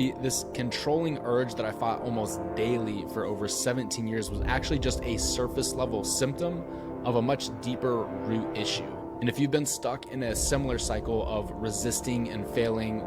This controlling urge that I fought almost daily for over 17 years was actually just a surface level symptom of a much deeper root issue. And if you've been stuck in a similar cycle of resisting and failing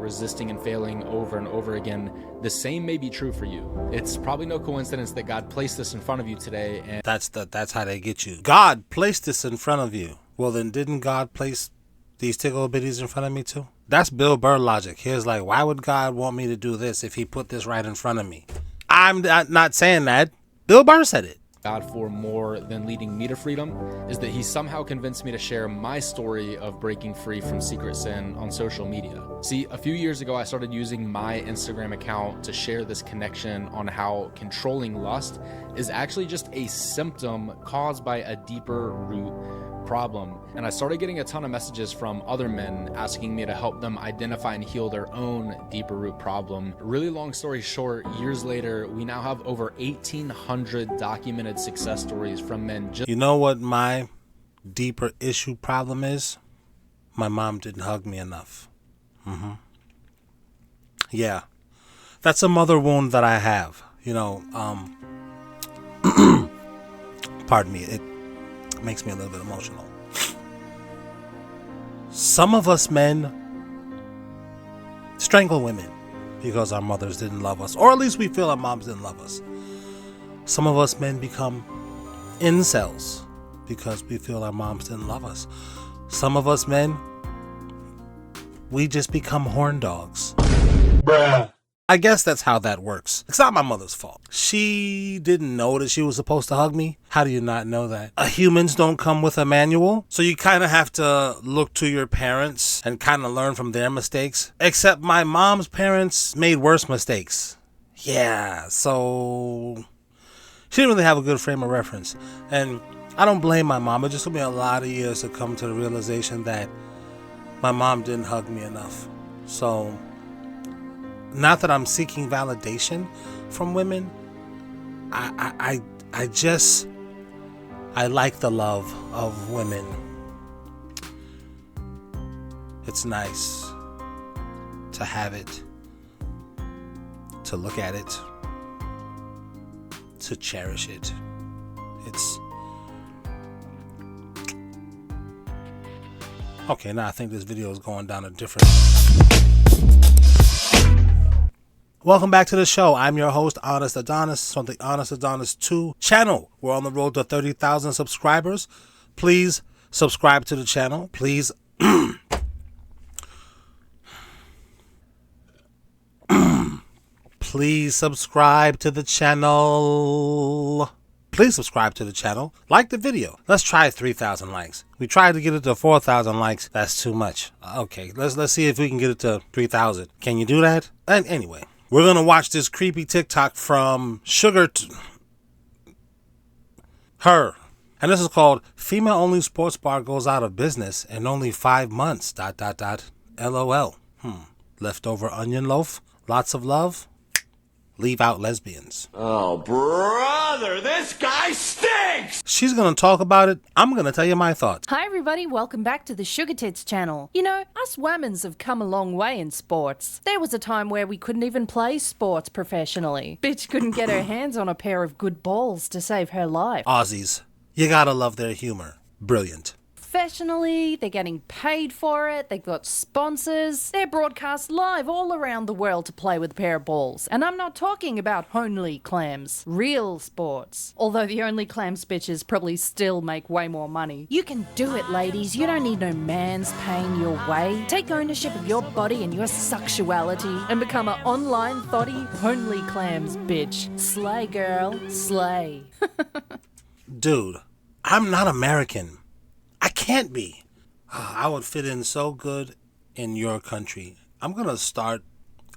over and over again, the same may be true for you. It's probably no coincidence that God placed this in front of you today. And that's how they get you. God placed this in front of you. Well, then didn't God place these tickle bitties in front of me too? That's Bill Burr logic. Here's like, why would God want me to do this if he put this right in front of me? I'm not saying that. Bill Burr said it. God, for more than leading me to freedom, is that he somehow convinced me to share my story of breaking free from secret sin on social media. See, a few years ago, I started using my Instagram account to share this connection on how controlling lust is actually just a symptom caused by a deeper root problem. And I started getting a ton of messages from other men asking me to help them identify and heal their own deeper root problem. Really long story short, years later, we now have over 1,800 documented success stories from men. You know what my deeper issue problem is? My mom didn't hug me enough. Yeah, that's a mother wound that I have. Pardon me, it makes me a little bit emotional. Some of us men strangle women because our mothers didn't love us, or at least we feel our moms didn't love us. Some of us men become incels because we feel our moms didn't love us. Some of us men, we just become horn dogs. Bruh. I guess that's how that works. It's not my mother's fault. She didn't know that she was supposed to hug me. How do you not know that? Humans don't come with a manual. So you kind of have to look to your parents and kind of learn from their mistakes. Except my mom's parents made worse mistakes. Yeah, so she didn't really have a good frame of reference. And I don't blame my mom. It just took me a lot of years to come to the realization that my mom didn't hug me enough. So not that I'm seeking validation from women. I like the love of women. It's nice to have it, to look at it, to cherish it. Okay, now I think this video is going down a different. Welcome back to the show. I'm your host, Honest Adonis, on the Honest Adonis 2 channel. We're on the road to 30,000 subscribers. Please subscribe to the channel. Please please subscribe to the channel. Please subscribe to the channel. Like the video. Let's try 3,000 likes. We tried to get it to 4,000 likes. That's too much. Okay, let's see if we can get it to 3,000. Can you do that? And anyway, we're going to watch this creepy TikTok from her. And this is called Female Only Sports Bar Goes Out of Business in Only 5 Months. ... LOL. Leftover onion loaf. Lots of love. Leave out lesbians. Oh, brother, this guy stinks! She's going to talk about it. I'm going to tell you my thoughts. Hi, everybody. Welcome back to the Sugar Tits channel. You know, us women's have come a long way in sports. There was a time where we couldn't even play sports professionally. Bitch couldn't get her hands on a pair of good balls to save her life. Aussies, you gotta love their humor. Brilliant. Professionally, they're getting paid for it, they've got sponsors, they're broadcast live all around the world to play with a pair of balls. And I'm not talking about only clams, real sports. Although the only clams bitches probably still make way more money. You can do it, ladies. You don't need no man's paying your way. Take ownership of your body and your sexuality and become an online thotty only clams bitch. Slay, girl, slay. Dude, I'm not American. I can't be. I would fit in so good in your country. I'm going to start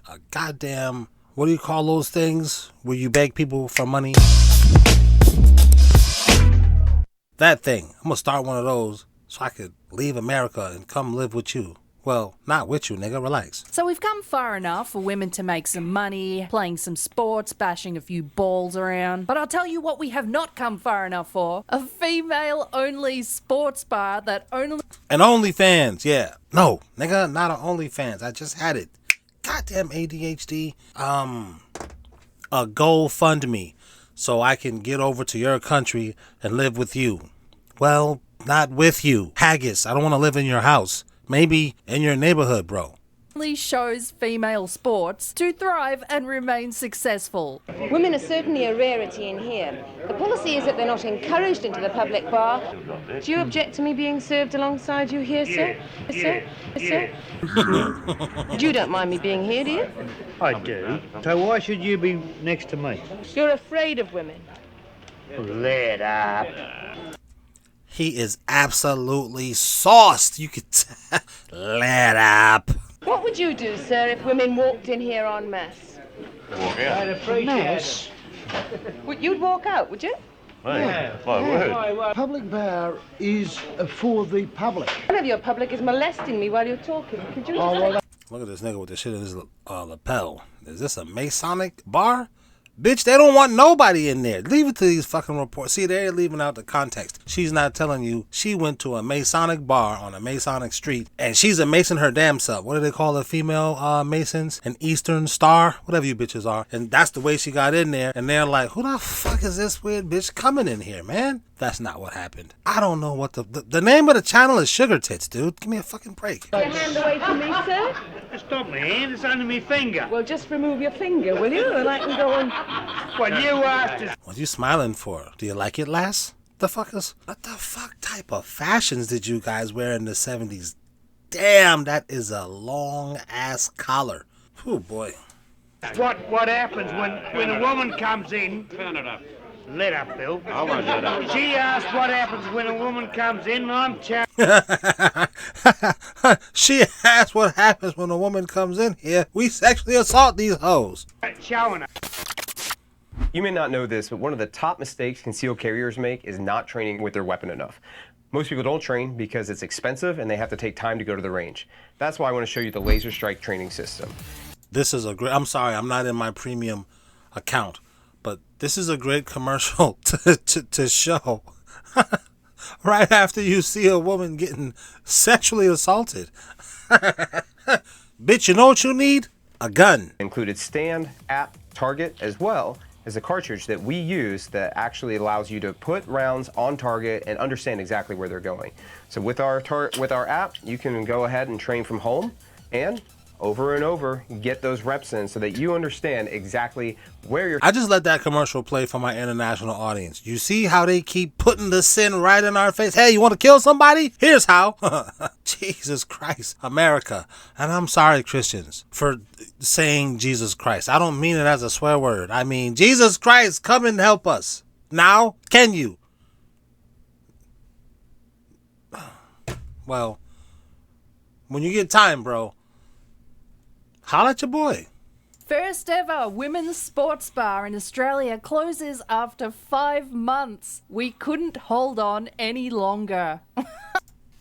a goddamn, what do you call those things where you beg people for money? That thing. I'm going to start one of those so I could leave America and come live with you. Well, not with you, nigga. Relax. So we've come far enough for women to make some money, playing some sports, bashing a few balls around. But I'll tell you what we have not come far enough for. A female-only sports bar that only... An OnlyFans, yeah. No, nigga, not an OnlyFans. I just had it. God goddamn ADHD, a GoFundMe so I can get over to your country and live with you. Well, not with you. Haggis, I don't want to live in your house. Maybe in your neighborhood, bro. Shows female sports to thrive and remain successful. Women are certainly a rarity in here. The policy is that they're not encouraged into the public bar. Do you object to me being served alongside you here, sir? Yes, sir? You don't mind me being here, do you? I do. So why should you be next to me? You're afraid of women. Let up. He is absolutely sauced. You could tell. Let up. What would you do, sir, if women walked in here en masse? Walk out. Mass? You'd walk out, would you? Hey, my word. Public bar is for the public. One of your public is molesting me while you're talking. Could you... Look at this nigga with the shit in his lapel. Is this a Masonic bar? Bitch, they don't want nobody in there. Leave it to these fucking reports. See, they're leaving out the context. She's not telling you she went to a Masonic bar on a Masonic street, and she's a Mason her damn self. What do they call the female Masons? An Eastern Star? Whatever you bitches are. And that's the way she got in there. And they're like, who the fuck is this weird bitch coming in here, man? That's not what happened. I don't know what the name of the channel is Sugar Tits, dude. Give me a fucking break. Your hand away from me, sir. Stop me, hand. It's under me finger. Well, just remove your finger, will you? And I can go and... Well, you asked us. What you smiling for? Do you like it, lass? What the fuck type of fashions did you guys wear in the 70s? Damn, that is a long ass collar. Oh boy. What happens when a woman comes in? Turn it up. Let up, Bill. I won't let up. She asked what happens when a woman comes in, and I'm She asked what happens when a woman comes in here. We sexually assault these hoes. showing her. You may not know this, but one of the top mistakes concealed carriers make is not training with their weapon enough. Most people don't train because it's expensive and they have to take time to go to the range. That's why I want to show you the laser strike training system. This is a great, I'm sorry, I'm not in my premium account, but this is a great commercial to show right after you see a woman getting sexually assaulted. Bitch, you know what you need? A gun. Included stand, app, target, as well as a cartridge that we use that actually allows you to put rounds on target and understand exactly where they're going. So with our app, you can go ahead and train from home and over and over get those reps in so that you understand exactly where you're... I just let that commercial play for my international audience. You see how they keep putting the sin right in our face? Hey, you want to kill somebody? Here's how. Jesus Christ, America. And I'm sorry, Christians, for saying Jesus Christ. I don't mean it as a swear word. I mean, Jesus Christ, come and help us. Now, can you? Well, when you get time, bro, holla at your boy. First ever women's sports bar in Australia closes after 5 months. We couldn't hold on any longer.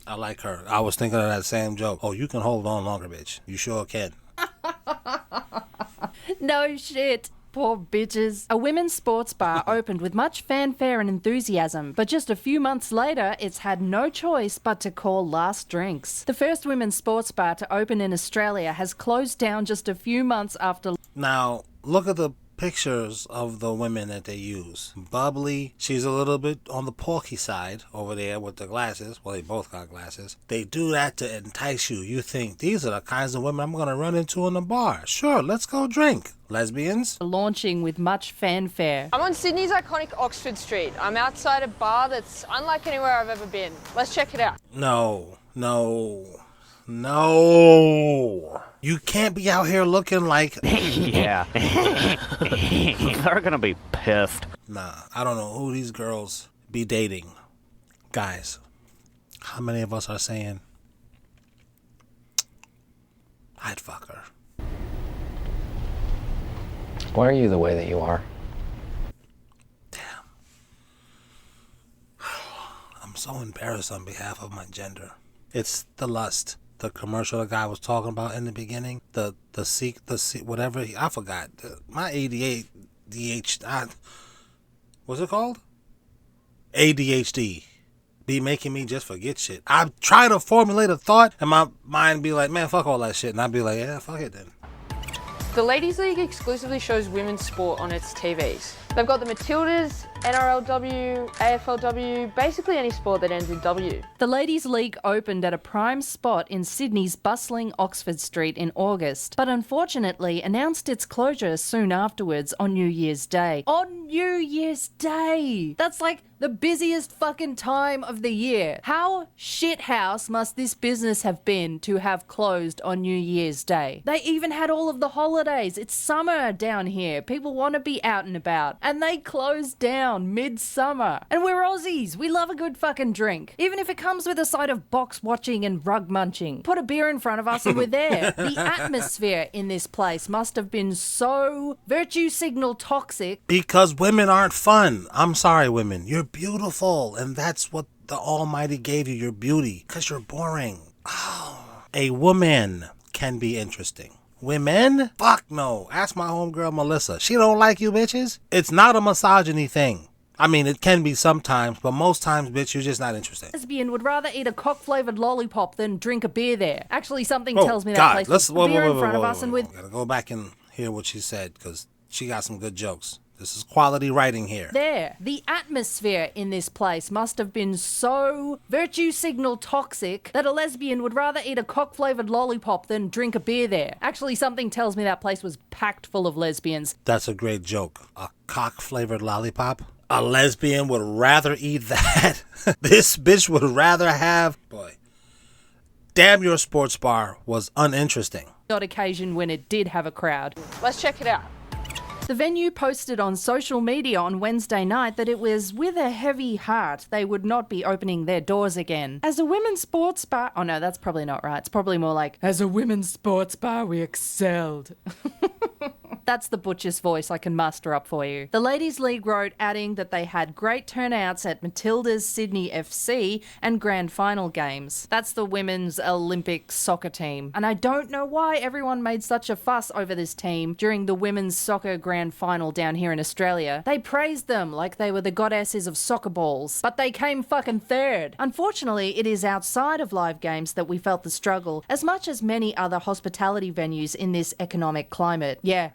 I like her. I was thinking of that same joke. Oh, you can hold on longer, bitch. You sure can. No shit. Poor bitches. A women's sports bar opened with much fanfare and enthusiasm, but just a few months later, it's had no choice but to call last drinks. The first women's sports bar to open in Australia has closed down just a few months after... Now, look at the pictures of the women that they use. Bubbly, she's a little bit on the porky side over there with the glasses. Well, they both got glasses. They do that to entice you. You think, these are the kinds of women I'm going to run into in the bar. Sure, let's go drink. Lesbians? Launching with much fanfare. I'm on Sydney's iconic Oxford Street. I'm outside a bar that's unlike anywhere I've ever been. Let's check it out. No. You can't be out here looking like... Yeah. They're gonna be pissed. Nah, I don't know who these girls be dating. Guys, how many of us are saying, I'd fuck her? Why are you the way that you are? Damn. I'm so embarrassed on behalf of my gender. It's the lust. The commercial the guy was talking about in the beginning. The whatever. I forgot. My what's it called? ADHD. Be making me just forget shit. I try to formulate a thought and my mind be like, man, fuck all that shit. And I'd be like, yeah, fuck it then. The Ladies League exclusively shows women's sport on its TVs. They've got the Matildas, NRLW, AFLW, basically any sport that ends in W. The Ladies League opened at a prime spot in Sydney's bustling Oxford Street in August, but unfortunately announced its closure soon afterwards on New Year's Day. On New Year's Day! That's like the busiest fucking time of the year. How shithouse must this business have been to have closed on New Year's Day? They even had all of the holidays. It's summer down here. People want to be out and about. And they closed down mid-summer. And we're Aussies. We love a good fucking drink. Even if it comes with a side of box watching and rug munching. Put a beer in front of us and we're there. The atmosphere in this place must have been so virtue signal toxic. Because women aren't fun. I'm sorry, women. You're beautiful, and that's what the Almighty gave you, your beauty. Because you're boring. Oh. A woman can be interesting. Women? Fuck no. Ask my homegirl Melissa. She don't like you bitches. It's not a misogyny thing. I mean, it can be sometimes, but most times, bitch, you're just not interesting. Lesbian would rather eat a cock-flavored lollipop than drink a beer there. Actually, something tells me that place Let's with beer in front of us and with... Gotta go back and hear what she said, because she got some good jokes. This is quality writing here. There. The atmosphere in this place must have been so virtue signal toxic that a lesbian would rather eat a cock-flavored lollipop than drink a beer there. Actually, something tells me that place was packed full of lesbians. That's a great joke. A cock-flavored lollipop? A lesbian would rather eat that? This bitch would rather have... Boy. Damn, your sports bar was uninteresting. On occasion when it did have a crowd. Let's check it out. The venue posted on social media on Wednesday night that it was with a heavy heart they would not be opening their doors again. As a women's sports bar... Oh no, that's probably not right. It's probably more like, as a women's sports bar, we excelled. That's the butcher's voice I can muster up for you. The Ladies League wrote, adding that they had great turnouts at Matilda's Sydney FC and Grand Final games. That's the women's Olympic soccer team. And I don't know why everyone made such a fuss over this team during the women's soccer Grand Final down here in Australia. They praised them like they were the goddesses of soccer balls, but they came fucking third. Unfortunately, it is outside of live games that we felt the struggle, as much as many other hospitality venues in this economic climate. Yeah,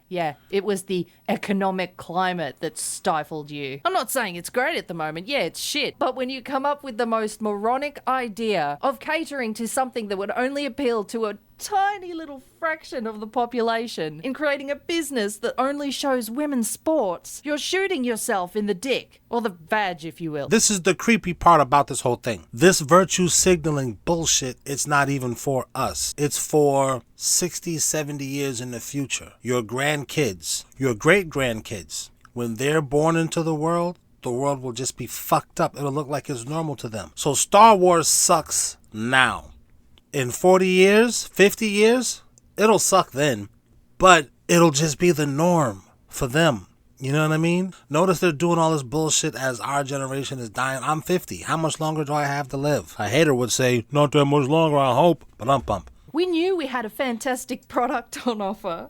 it was the economic climate that stifled you. I'm not saying it's great at the moment, yeah, it's shit, but when you come up with the most moronic idea of catering to something that would only appeal to a tiny little fraction of the population in creating a business that only shows women's sports, you're shooting yourself in the dick, or the vag, if you will. This is the creepy part about this whole thing. This virtue signaling bullshit, it's not even for us. It's for 60, 70 years in the future. Your grandkids, your great-grandkids, when they're born into the world will just be fucked up. It'll look like it's normal to them. So Star Wars sucks now. In 40 years, 50 years, it'll suck then, but it'll just be the norm for them. You know what I mean? Notice they're doing all this bullshit as our generation is dying. I'm 50. How much longer do I have to live? A hater would say, not that much longer, I hope, but I'm pumped. We knew we had a fantastic product on offer.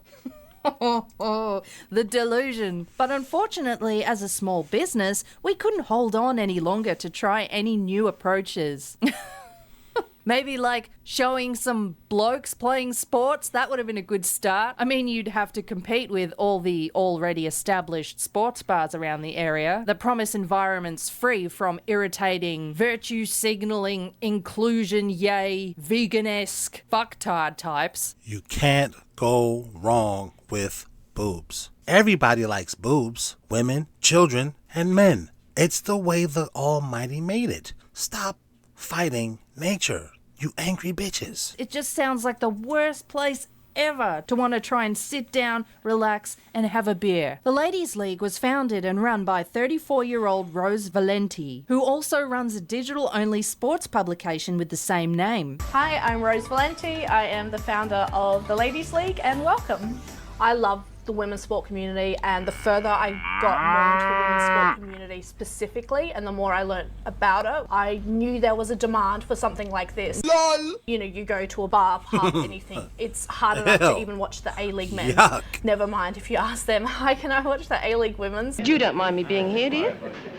The delusion. But unfortunately, as a small business, we couldn't hold on any longer to try any new approaches. Maybe like showing some blokes playing sports, that would have been a good start. I mean, you'd have to compete with all the already established sports bars around the area that promise environments free from irritating, virtue signalling, inclusion, yay, vegan-esque fucktard types. You can't go wrong with boobs. Everybody likes boobs. Women, children, and men. It's the way the Almighty made it. Stop fighting nature, you angry bitches. It just sounds like the worst place ever to want to try and sit down, relax, and have a beer. The Ladies League was founded and run by 34-year-old Rose Valenti, who also runs a digital-only sports publication with the same name. Hi, I'm Rose Valenti. I am the founder of the Ladies League, and welcome. I love the women's sport community, and the further I got more into the women's sport community specifically, and the more I learned about it, I knew there was a demand for something like this. LOL! You know, you go to a bar, pub, anything. It's hard enough to even watch the A-League men's. Yuck. Never mind if you ask them, hi, can I watch the A-League women's? You don't mind me being here, do you?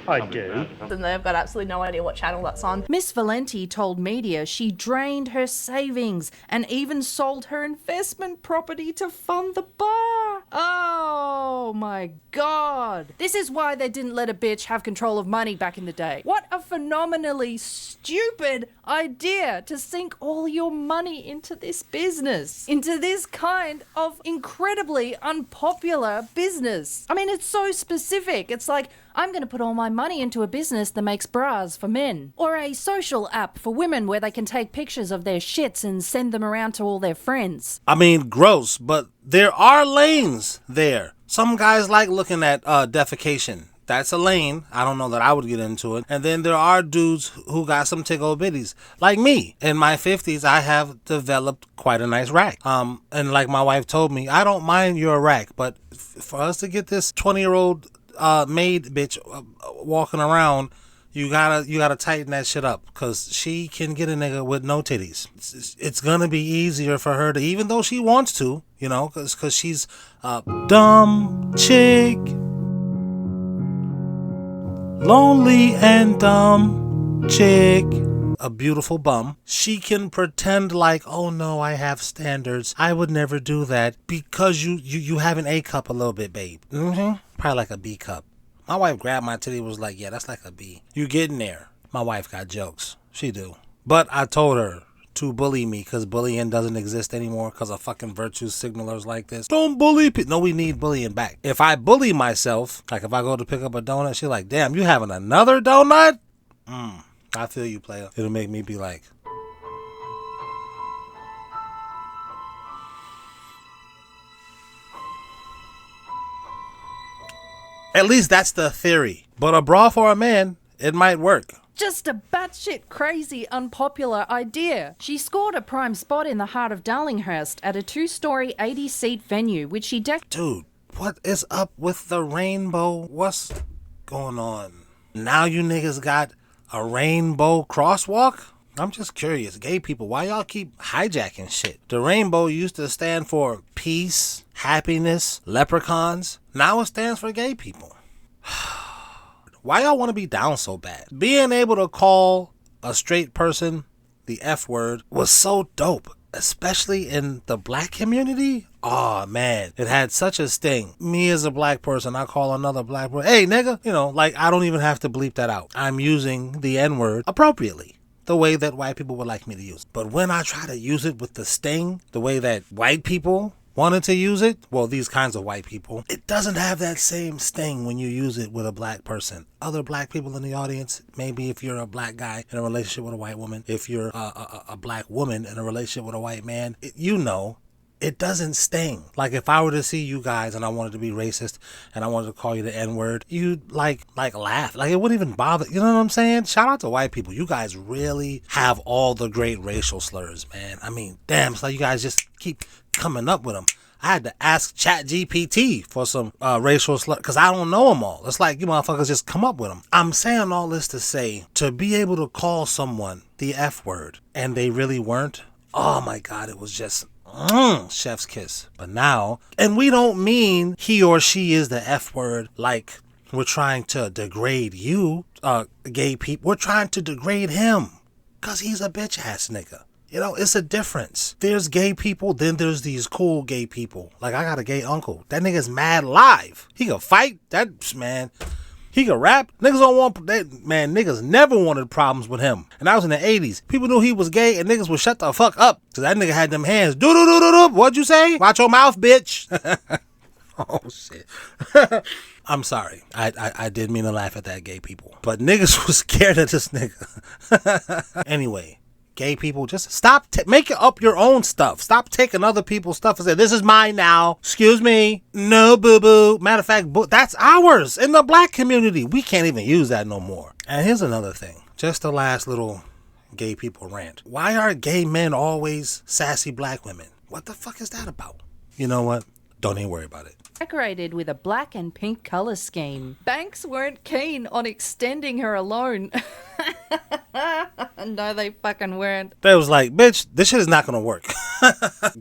I do. And they've got absolutely no idea what channel that's on. Miss Valenti told media she drained her savings and even sold her investment property to fund the bar. Oh my God. This is why they didn't let a bitch have control of money back in the day. What a phenomenally stupid idea to sink all your money into this business, into this kind of incredibly unpopular business. I mean, it's so specific. It's like, I'm going to put all my money into a business that makes bras for men. Or a social app for women where they can take pictures of their shits and send them around to all their friends. I mean, gross, but there are lanes there. Some guys like looking at defecation. That's a lane. I don't know that I would get into it. And then there are dudes who got some tickle bitties. Like me. In my 50s, I have developed quite a nice rack. And like my wife told me, I don't mind your rack, but for us to get this 20-year-old maid bitch walking around, you gotta tighten that shit up, because she can get a nigga with no titties. It's gonna be easier for her to, even though she wants to, you know, because she's a dumb chick, lonely and dumb chick, a beautiful bum. She can pretend like, oh no, I have standards, I would never do that, because you have an A cup a little bit, babe. Probably like a B cup. My wife grabbed my titty and was like, yeah, that's like a B. You getting there. My wife got jokes. She do. But I told her to bully me, because bullying doesn't exist anymore because of fucking virtue signalers like this. Don't bully people. No, we need bullying back. If I bully myself, like if I go to pick up a donut, she's like, damn, you having another donut? I feel you, player. It'll make me be like, at least that's the theory. But a bra for a man, it might work. Just a batshit crazy, unpopular idea. She scored a prime spot in the heart of Darlinghurst at a 2-story, 80-seat venue, which she decked. Dude, what is up with the rainbow? What's going on? Now you niggas got a rainbow crosswalk? I'm just curious. Gay people, why y'all keep hijacking shit? The rainbow used to stand for peace, happiness, leprechauns. Now it stands for gay people. Why y'all want to be down so bad? Being able to call a straight person the F word was so dope, especially in the black community. Oh man, it had such a sting. Me as a black person, I call another black person, hey nigga, you know, like I don't even have to bleep that out. I'm using the N word appropriately, the way that white people would like me to use it. But when I try to use it with the sting, the way that white people wanted to use it, well, these kinds of white people, it doesn't have that same sting when you use it with a black person. Other black people in the audience, maybe if you're a black guy in a relationship with a white woman, if you're a black woman in a relationship with a white man, you know, it doesn't sting. Like if I were to see you guys and I wanted to be racist and I wanted to call you the N-word, you'd like laugh. Like it wouldn't even bother. You know what I'm saying? Shout out to white people. You guys really have all the great racial slurs, man. I mean, damn, it's like you guys just keep coming up with them. I had to ask ChatGPT for some racial slurs because I don't know them all. It's like you motherfuckers just come up with them. I'm saying all this to say, to be able to call someone the F word and they really weren't, oh my God, it was just chef's kiss. But now, and we don't mean he or she is the F word like we're trying to degrade you, gay people. We're trying to degrade him because he's a bitch ass nigga. You know, it's a difference. There's gay people, then there's these cool gay people. Like, I got a gay uncle. That nigga's mad live. He can fight. That, man, he can rap. Niggas don't want, man, niggas never wanted problems with him. And that was in the 80s. People knew he was gay and niggas would shut the fuck up. Because that nigga had them hands. Do-do-do-do-do. What'd you say? Watch your mouth, bitch. Oh, shit. I'm sorry. I didn't mean to laugh at that, gay people. But niggas was scared of this nigga. Anyway. Gay people, just stop, make up your own stuff. Stop taking other people's stuff and say, this is mine now. Excuse me. No, boo-boo. Matter of fact, that's ours in the black community. We can't even use that no more. And here's another thing. Just the last little gay people rant. Why are gay men always sassy black women? What the fuck is that about? You know what? Don't even worry about it. Decorated with a black and pink colour scheme. Banks weren't keen on extending her alone. No, they fucking weren't. They was like, bitch, this shit is not gonna work.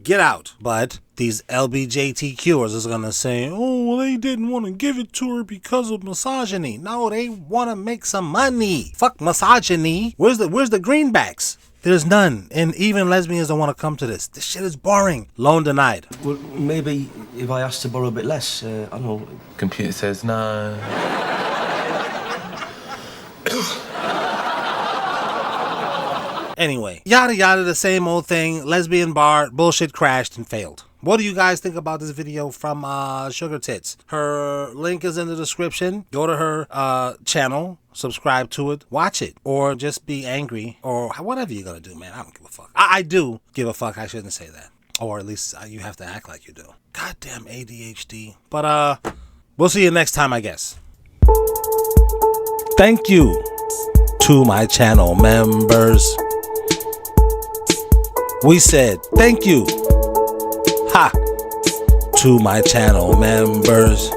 Get out. But these LBJTQers is gonna say, oh, well, they didn't want to give it to her because of misogyny. No, they want to make some money. Fuck misogyny. Where's the greenbacks? There's none. And even lesbians don't want to come to this. This shit is boring. Loan denied. Well, maybe if I asked to borrow a bit less, I don't know. Computer says no. Anyway, yada yada, the same old thing. Lesbian bar, bullshit crashed and failed. What do you guys think about this video from Sugar Tits? Her link is in the description. Go to her channel, subscribe to it, watch it, or just be angry, or whatever you're gonna do, man. I don't give a fuck. I do give a fuck. I shouldn't say that, or at least you have to act like you do. Goddamn ADHD. But we'll see you next time, I guess. Thank you to my channel members. We said thank you. Ha! To my channel members.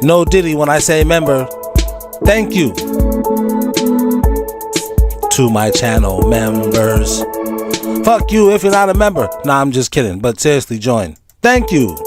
No diddy when I say member. Thank you. To my channel members. Fuck you if you're not a member. Nah, I'm just kidding. But seriously, join. Thank you.